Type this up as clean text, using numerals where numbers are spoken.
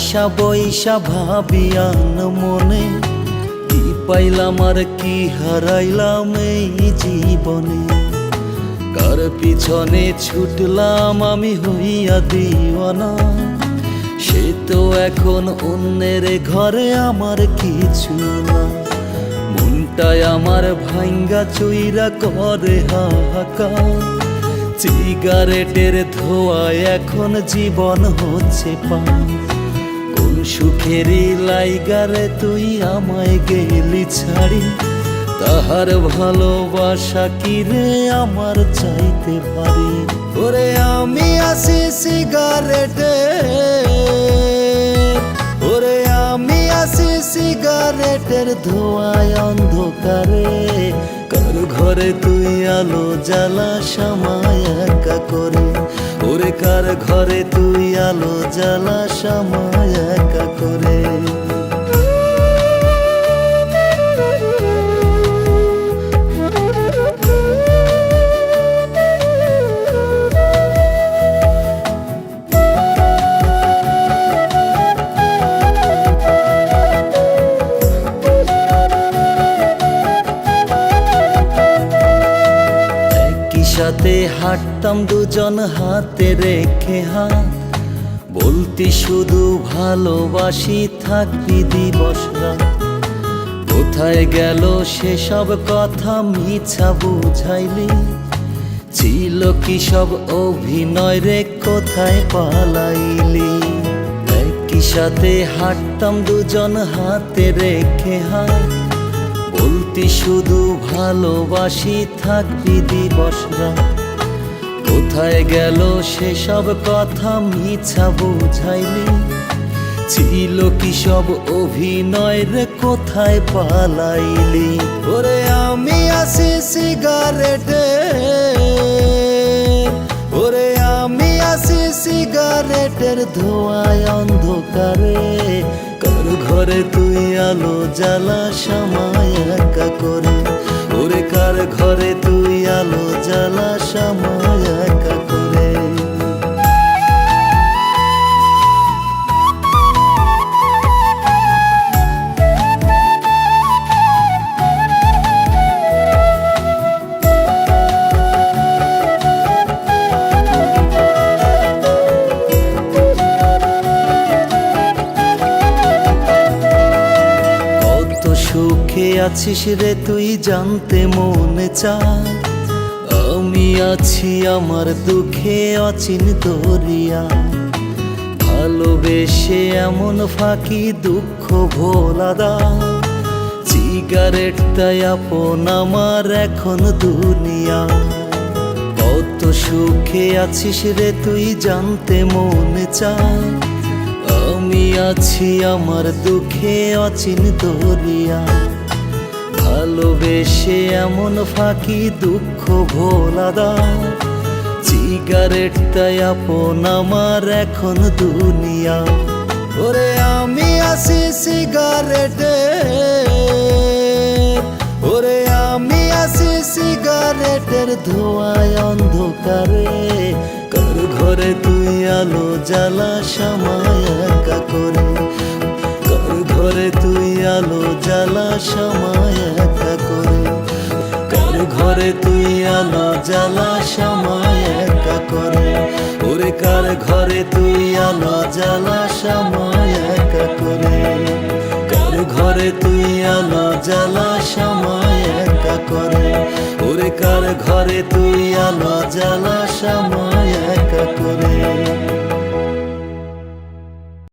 আইসা বইসা ভাবিয়ান মনে, কি পাইলাম আর কি হারাইলাম এই জীবনে। কার পিছনে ছুটলাম আমি হইয়া দিওয়ানা, সে তো এখন অন্যের ঘরে আমার কিছু না। মনটায় আমার ভাঙ্গা চুইরা করে হাহাকার, সিগারেটের ধোঁয়ায় এখন জীবন হচ্ছে পার। কোন সুখেরই লাইগারে তুই আমায় গেলি ছাড়ি, তাহার ভালোবাসা কি রে আমার চাইতে পারি। ওরে আমি আছি সিগারেটে, ওরে আমি আছি সিগারেটের ধোঁয়ায় অন্ধকারে। কার ঘরে তুই আলো জ্বালা সময় একা করে, ওরে কার ঘরে তুই আলো জ্বালা সময় একা করে। সাথে হাঁটতাম দুজন হাতে রেখে হাত, বলতি শুধু ভালোবাসি থাকবি দিবস রাত। কোথায় গেল সেসব কথা মিছা বুঝাইলি, ছিল কি সব অভিনয় রে কোথায় পালাইলি। একই সাথে হাঁটতাম দুজন হাতে রেখে হাত, বলতি শুধু ভালোবাসি থাকবি দিবস রাত। কোথায় গেল সেসব কথা মিছা বুঝাইলি, ছিল কি সব অভিনয় রে কোথায় পালাইলি। ওরে আমি আছি সিগারেটে, ওরে আমি আছি সিগারেটের ধোঁয়ায় অন্ধকারে। কার ঘরে তুই আলো জ্বালা সময় একা করে, ওরে কার ঘরে তুই আলো জ্বালা সময় একা করে। সুখে আছিস রে তুই জানতে মনে চায়, আমি আছি আমার দুঃখে অচিন দরিয়া। ভালোবেসে এমন ফাঁকি দুঃখ ভোলা দা, সিগারেট তাই আপন আমার এখন দুনিয়া। কত সুখে আছিস রে তুই জানতে মনে চায়, আমি আছি আমার দুঃখে অচিন দরিয়া। ভালোবেসে এমন ফাঁকি দুঃখ ভোলা দা, সিগারেট তাই আপন আমার এখন দুনিয়া। ওরে আমি আছি সিগারেটে, ওরে আমি আছি সিগারেটের ধোঁয়ায় অন্ধকারে। কার ঘরে তুই আলো জ্বালা সময় একা করে, কার ঘরে তুই আলো জ্বালা সময় একা করে। কার ঘরে তুই আলো জ্বালা সময় একা করে, ওরে কার ঘরে তুই আলো জ্বালা সময় একা করে। কার ঘরে তুই আলো জ্বালা সময় একা করে, ওরে কার ঘরে তুই আলো জ্বালা সময় একা করে।